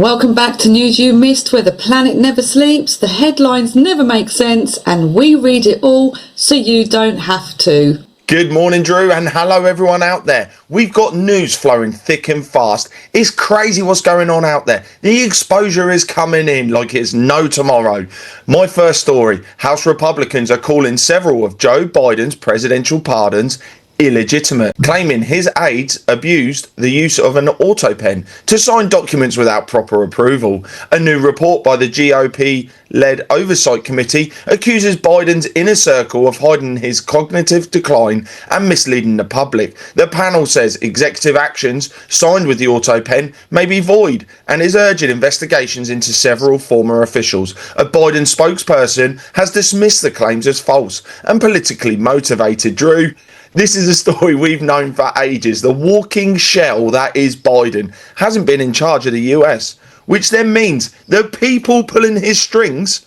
Welcome back to News You Missed, where the planet never sleeps, the headlines never make sense, and we read it all so you don't have to. Good morning, Drew, and hello everyone out there. We've got news flowing thick and fast. It's crazy what's going on out there. The exposure is coming in like it's no tomorrow. My first story, House Republicans are calling several of Joe Biden's presidential pardons illegitimate, claiming his aides abused the use of an auto pen to sign documents without proper approval. A new report by the GOP-led Oversight Committee accuses Biden's inner circle of hiding his cognitive decline and misleading the public. The panel says executive actions signed with the auto pen may be void and is urging investigations into several former officials. A Biden spokesperson has dismissed the claims as false and politically motivated. Drew, this is a story we've known for ages. The walking shell that is Biden hasn't been in charge of the US, which then means the people pulling his strings,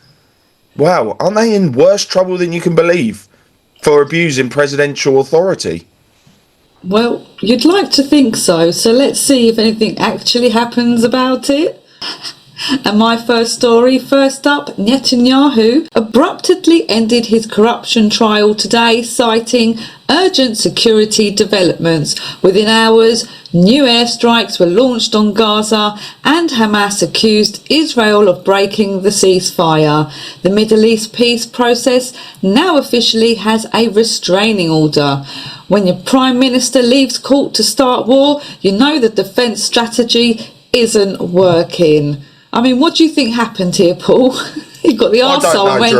wow, aren't they in worse trouble than you can believe for abusing presidential authority? Well, you'd like to think so, so let's see if anything actually happens about it. And my first story, first up, Netanyahu abruptly ended his corruption trial today, citing urgent security developments. Within hours, new airstrikes were launched on Gaza and Hamas accused Israel of breaking the ceasefire. The Middle East peace process now officially has a restraining order. When your Prime Minister leaves court to start war, you know the defence strategy isn't working. I mean, what do you think happened here, Paul? He got the arsehole and went,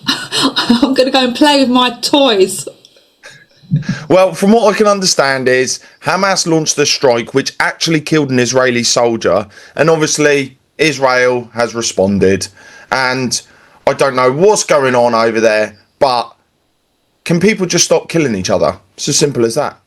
I'm going to go and play with my toys. Well, from what I can understand is Hamas launched the strike which actually killed an Israeli soldier, and obviously Israel has responded, and I don't know what's going on over there, but can people just stop killing each other? It's as simple as that.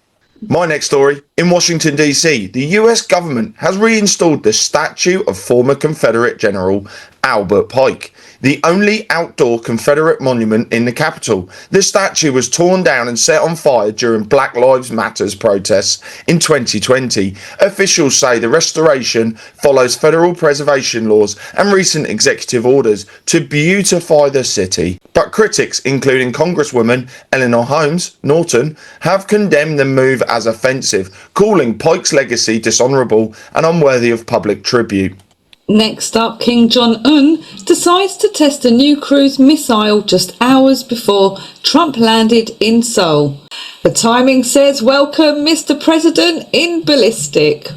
My next story, in Washington, D.C., the US government has reinstalled the statue of former Confederate General Albert Pike, the only outdoor Confederate monument in the Capitol. The statue was torn down and set on fire during Black Lives Matter protests in 2020. Officials say the restoration follows federal preservation laws and recent executive orders to beautify the city. But critics, including Congresswoman Eleanor Holmes Norton, have condemned the move as offensive, calling Pike's legacy dishonourable and unworthy of public tribute. Next up, Kim Jong-un decides to test a new cruise missile just hours before Trump landed in Seoul. The timing says, welcome Mr. President in ballistic.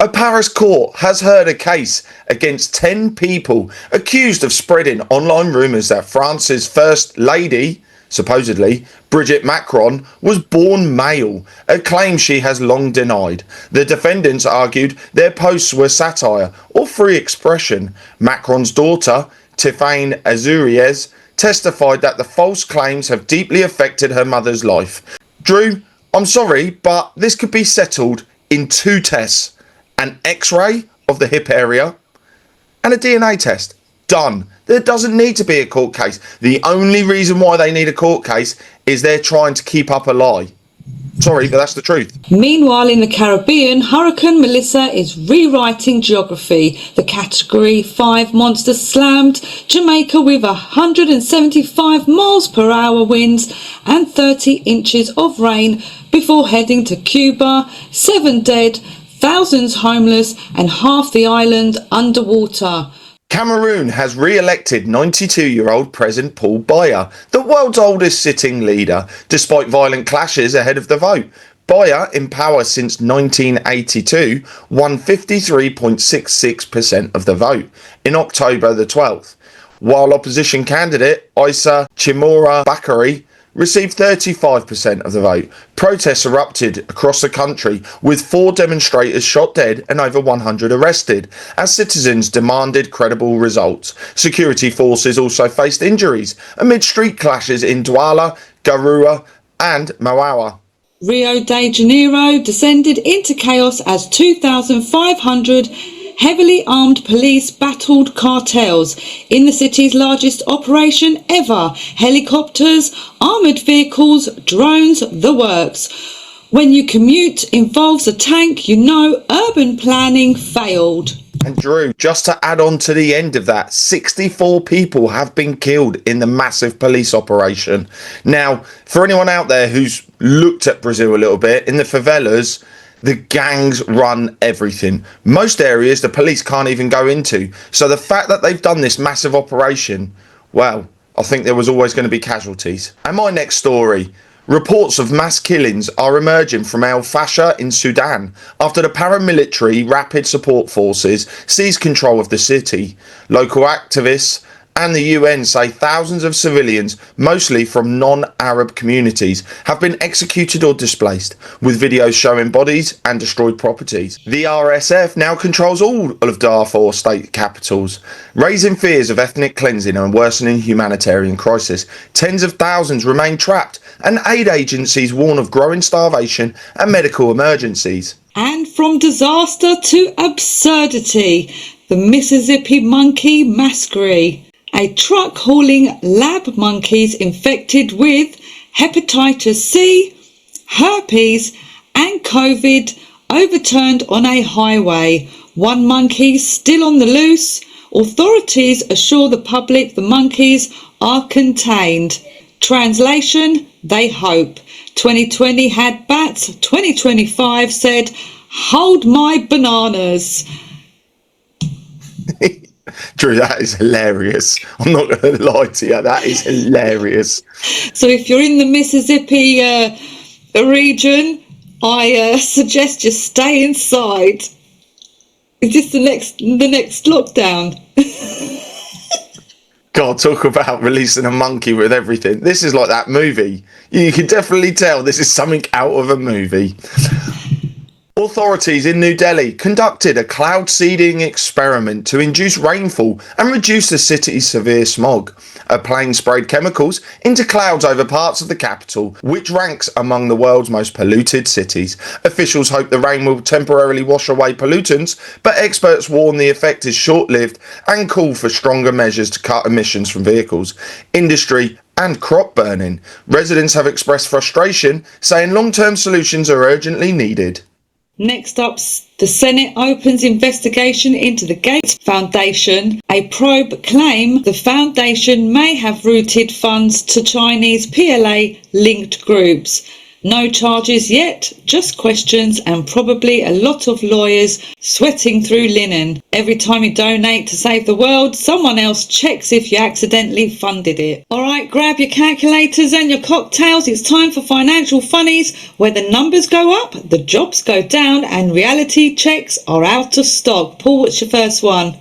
A Paris court has heard a case against 10 people accused of spreading online rumours that France's First Lady, supposedly, Brigitte Macron, was born male, a claim she has long denied. The defendants argued their posts were satire or free expression. Macron's daughter, Tiffaine Azuriez, testified that the false claims have deeply affected her mother's life. Drew, I'm sorry, but this could be settled in 2 tests. An X-ray of the hip area and a DNA test. Done. There doesn't need to be a court case. The only reason why they need a court case is they're trying to keep up a lie. Sorry, but that's the truth. Meanwhile, in the Caribbean, Hurricane Melissa is rewriting geography. The Category 5 monster slammed Jamaica with 175 miles per hour winds and 30 inches of rain before heading to Cuba. 7 dead, thousands homeless, and half the island underwater. Cameroon has re-elected 92-year-old President Paul Biya, the world's oldest sitting leader, despite violent clashes ahead of the vote. Biya, in power since 1982, won 53.66% of the vote in October the 12th, while opposition candidate Issa Chimora Bakary received 35% of the vote. Protests erupted across the country, with 4 demonstrators shot dead and over 100 arrested, as citizens demanded credible results. Security forces also faced injuries amid street clashes in Douala, Garoua and Mauawa. Rio de Janeiro descended into chaos as 2,500 heavily armed police battled cartels in the city's largest operation ever. Helicopters, armoured vehicles, drones, the works. When your commute involves a tank, you know urban planning failed. And Drew, just to add on to the end of that, 64 people have been killed in the massive police operation. Now, for anyone out there who's looked at Brazil a little bit, in the favelas, the gangs run everything. Most areas the police can't even go into. So the fact that they've done this massive operation, well, I think there was always going to be casualties. And my next story. Reports of mass killings are emerging from El Fasher in Sudan after the paramilitary Rapid Support Forces seized control of the city. Local activists and the UN say thousands of civilians, mostly from non-Arab communities, have been executed or displaced, with videos showing bodies and destroyed properties. The RSF now controls all of Darfur state capitals, raising fears of ethnic cleansing and worsening humanitarian crisis. Tens of thousands remain trapped, and aid agencies warn of growing starvation and medical emergencies. And from disaster to absurdity, the Mississippi monkey masquerade. A truck hauling lab monkeys infected with hepatitis C, herpes and COVID overturned on a highway. One monkey still on the loose. Authorities assure the public the monkeys are contained. Translation, they hope. 2020 had bats. 2025 said, hold my bananas. Drew, that is hilarious. I'm not going to lie to you. That is hilarious. So if you're in the Mississippi region, I suggest you stay inside. Is this the next lockdown? God, talk about releasing a monkey with everything. This is like that movie. You can definitely tell this is something out of a movie. Authorities in New Delhi conducted a cloud seeding experiment to induce rainfall and reduce the city's severe smog. A plane sprayed chemicals into clouds over parts of the capital, which ranks among the world's most polluted cities. Officials hope the rain will temporarily wash away pollutants, but experts warn the effect is short-lived and call for stronger measures to cut emissions from vehicles, industry and crop burning. Residents have expressed frustration, saying long-term solutions are urgently needed. Next up, the Senate opens investigation into the Gates Foundation. A probe claims the foundation may have routed funds to Chinese PLA-linked groups. No charges yet, just questions and probably a lot of lawyers sweating through linen. Every time you donate to save the world, someone else checks if you accidentally funded it. Alright, grab your calculators and your cocktails. It's time for Financial Funnies, where the numbers go up, the jobs go down and reality checks are out of stock. Paul, what's your first one?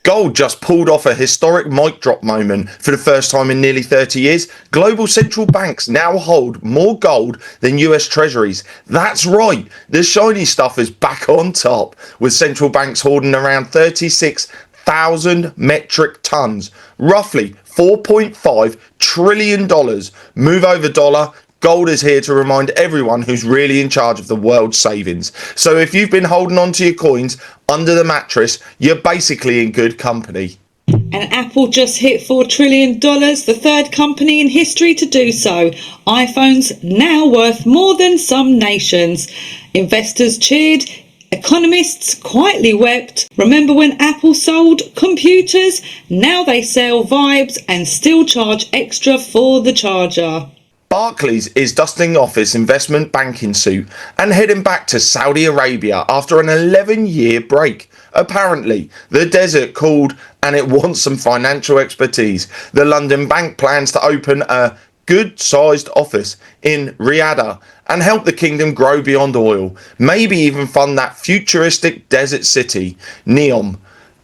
Gold just pulled off a historic mic drop moment for the first time in nearly 30 years. Global central banks now hold more gold than US treasuries. That's right, the shiny stuff is back on top, with central banks holding around 36,000 metric tons, roughly $4.5 trillion. Move over dollar. Gold is here to remind everyone who's really in charge of the world's savings. So if you've been holding on to your coins under the mattress, you're basically in good company. And Apple just hit $4 trillion, the third company in history to do so. iPhones now worth more than some nations. Investors cheered. Economists quietly wept. Remember when Apple sold computers? Now they sell vibes and still charge extra for the charger. Barclays is dusting off its investment banking suit and heading back to Saudi Arabia after an 11-year break. Apparently, the desert called and it wants some financial expertise. The London bank plans to open a good-sized office in Riyadh and help the kingdom grow beyond oil. Maybe even fund that futuristic desert city, Neom.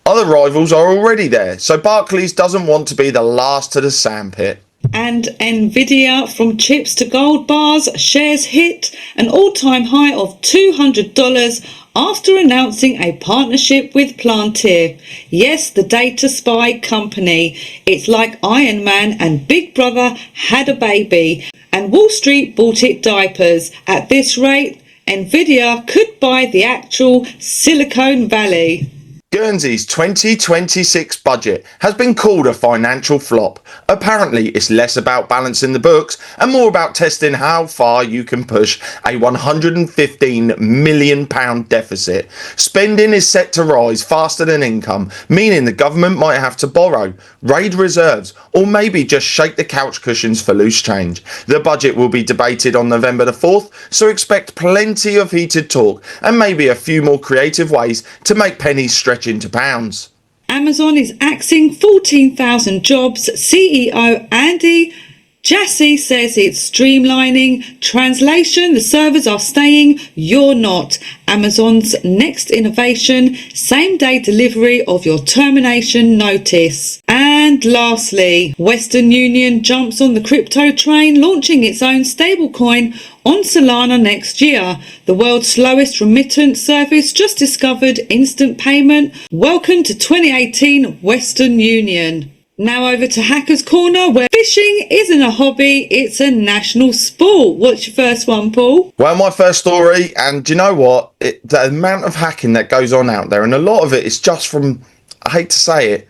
Other rivals are already there, so Barclays doesn't want to be the last to the sandpit. And Nvidia, from chips to gold bars, shares hit an all-time high of $200 after announcing a partnership with Palantir. Yes, the data spy company. It's like Iron Man and Big Brother had a baby, and Wall Street bought it diapers. At this rate, Nvidia could buy the actual Silicon Valley. Guernsey's 2026 budget has been called a financial flop. Apparently, it's less about balancing the books and more about testing how far you can push a £115 million deficit. Spending is set to rise faster than income, meaning the government might have to borrow, raid reserves, or maybe just shake the couch cushions for loose change. The budget will be debated on November the 4th, so expect plenty of heated talk and maybe a few more creative ways to make pennies stretch into pounds. Amazon is axing 14,000 jobs. CEO Andy Jassy says it's streamlining. Translation: the servers are staying, you're not. Amazon's next innovation: same-day delivery of your termination notice. And lastly, Western Union jumps on the crypto train, launching its own stablecoin on Solana next year. The world's slowest remittance service just discovered instant payment. Welcome to 2018 Western Union. Now over to Hackers Corner, where fishing isn't a hobby, it's a national sport. What's your first one, Paul? Well, my first story, and do you know what? The amount of hacking that goes on out there, and a lot of it is just from, I hate to say it,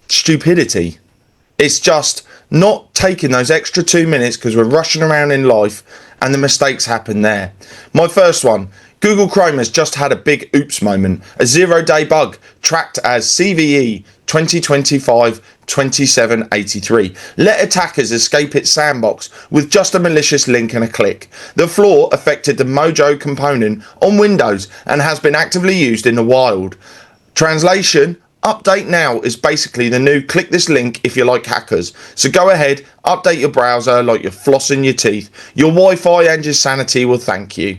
stupidity. It's just not taking those extra 2 minutes because we're rushing around in life and the mistakes happen there. My first one: Google Chrome has just had a big oops moment. A 0-day bug tracked as CVE 2025-2783 let attackers escape its sandbox with just a malicious link and a click. The flaw affected the Mojo component on Windows and has been actively used in the wild. Translation: update now is basically the new click this link if you like hackers. So go ahead, update your browser like you're flossing your teeth. Your Wi-Fi and your sanity will thank you.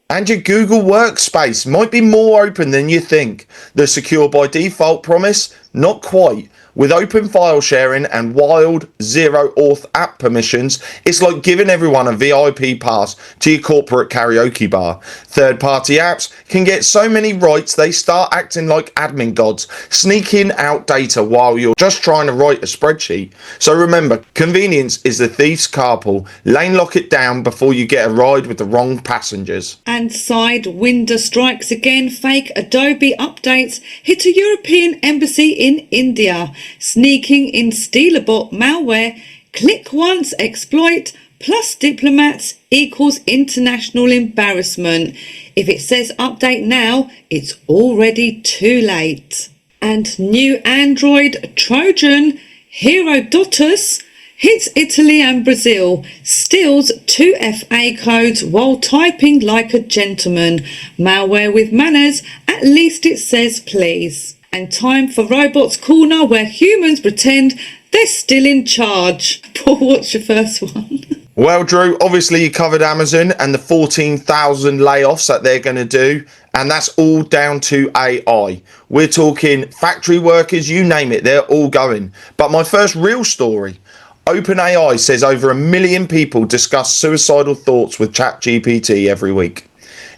And your Google Workspace might be more open than you think. The secure by default promise? Not quite. With open file sharing and wild zero auth app permissions, it's like giving everyone a VIP pass to your corporate karaoke bar. Third-party apps can get so many rights they start acting like admin gods, sneaking out data while you're just trying to write a spreadsheet. So remember, convenience is the thief's carpool. Lane lock it down before you get a ride with the wrong passengers. And Sidewinder strikes again. Fake Adobe updates hit a European embassy in India. Sneaking in Stealerbot malware. Click once exploit plus diplomats equals international embarrassment. If it says update now, it's already too late. And new Android Trojan Herodotus hits Italy and Brazil, steals 2 FA codes while typing like a gentleman. Malware with manners, at least it says please. And time for Robots Corner, where humans pretend they're still in charge. Paul, what's your first one? Well, Drew, obviously you covered Amazon and the 14,000 layoffs that they're going to do, and that's all down to AI. We're talking factory workers, you name it, they're all going. But my first real story: OpenAI says over 1 million people discuss suicidal thoughts with ChatGPT every week.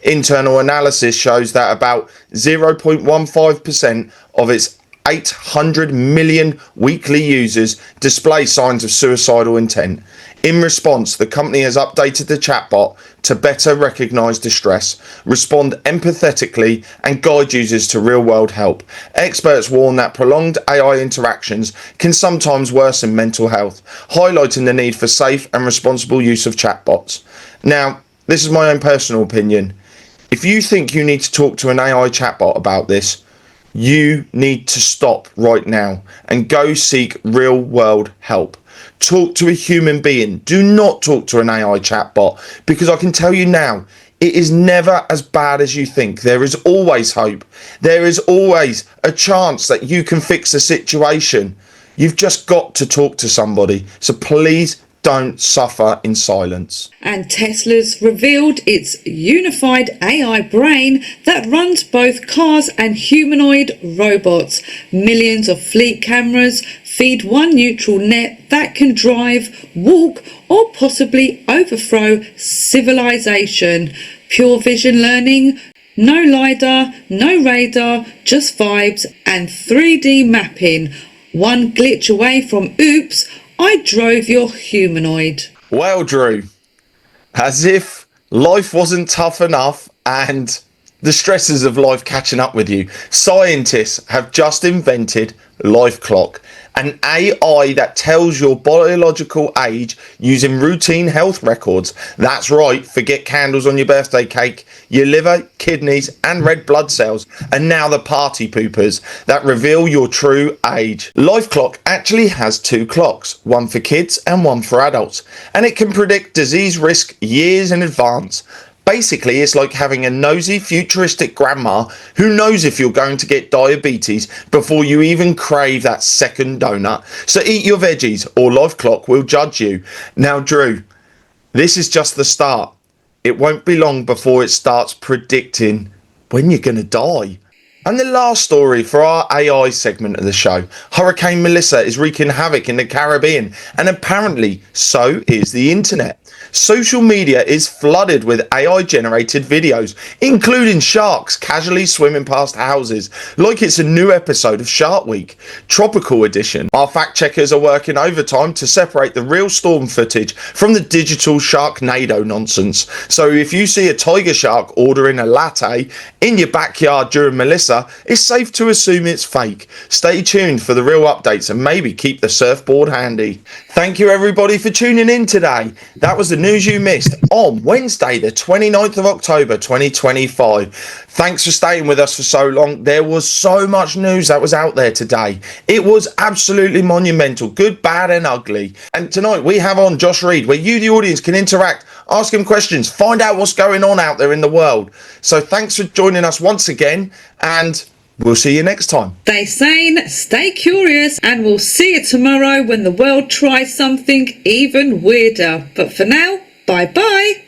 Internal analysis shows that about 0.15% of its 800 million weekly users display signs of suicidal intent. In response, the company has updated the chatbot to better recognise distress, respond empathetically, and guide users to real-world help. Experts warn that prolonged AI interactions can sometimes worsen mental health, highlighting the need for safe and responsible use of chatbots. Now, this is my own personal opinion. If you think you need to talk to an AI chatbot about this, you need to stop right now and go seek real-world help. Talk to a human being. Do not talk to an AI chatbot, because I can tell you now, it is never as bad as you think. There is always hope. There is always a chance that you can fix the situation. You've just got to talk to somebody. So please don't suffer in silence. And Tesla's revealed its unified AI brain that runs both cars and humanoid robots. Millions of fleet cameras feed one neutral net that can drive, walk, or possibly overthrow civilization. Pure vision learning, no LiDAR, no radar, just vibes and 3D mapping. One glitch away from oops, I drove your humanoid. Well, Drew, as if life wasn't tough enough and The stresses of life catching up with you. Scientists have just invented Life Clock, an AI that tells your biological age using routine health records. That's right, forget candles on your birthday cake, your liver, kidneys and red blood cells, and now the party poopers that reveal your true age. Life Clock actually has two clocks, one for kids and one for adults, and it can predict disease risk years in advance. Basically, it's like having a nosy, futuristic grandma who knows if you're going to get diabetes before you even crave that second donut. So eat your veggies or Life Clock will judge you. Now, Drew, this is just the start. It won't be long before it starts predicting when you're going to die. And the last story for our AI segment of the show. Hurricane Melissa is wreaking havoc in the Caribbean, and apparently so is the internet. Social media is flooded with AI generated videos, including sharks casually swimming past houses like it's a new episode of Shark Week, Tropical Edition. Our fact checkers are working overtime to separate the real storm footage from the digital Sharknado nonsense. So if you see a tiger shark ordering a latte in your backyard during Melissa, it's safe to assume it's fake. Stay tuned for the real updates and maybe keep the surfboard handy. Thank you everybody for tuning in today. That was the news you missed on Wednesday the 29th of October 2025. Thanks for staying with us for so long. There was so much news that was out there today. It was absolutely monumental, good, bad and ugly. And tonight we have on Josh Reed, where you the audience can interact, ask him questions, find out what's going on out there in the world. So thanks for joining us once again, and we'll see you next time. Stay sane, stay curious, and we'll see you tomorrow when the world tries something even weirder. But for now, bye bye.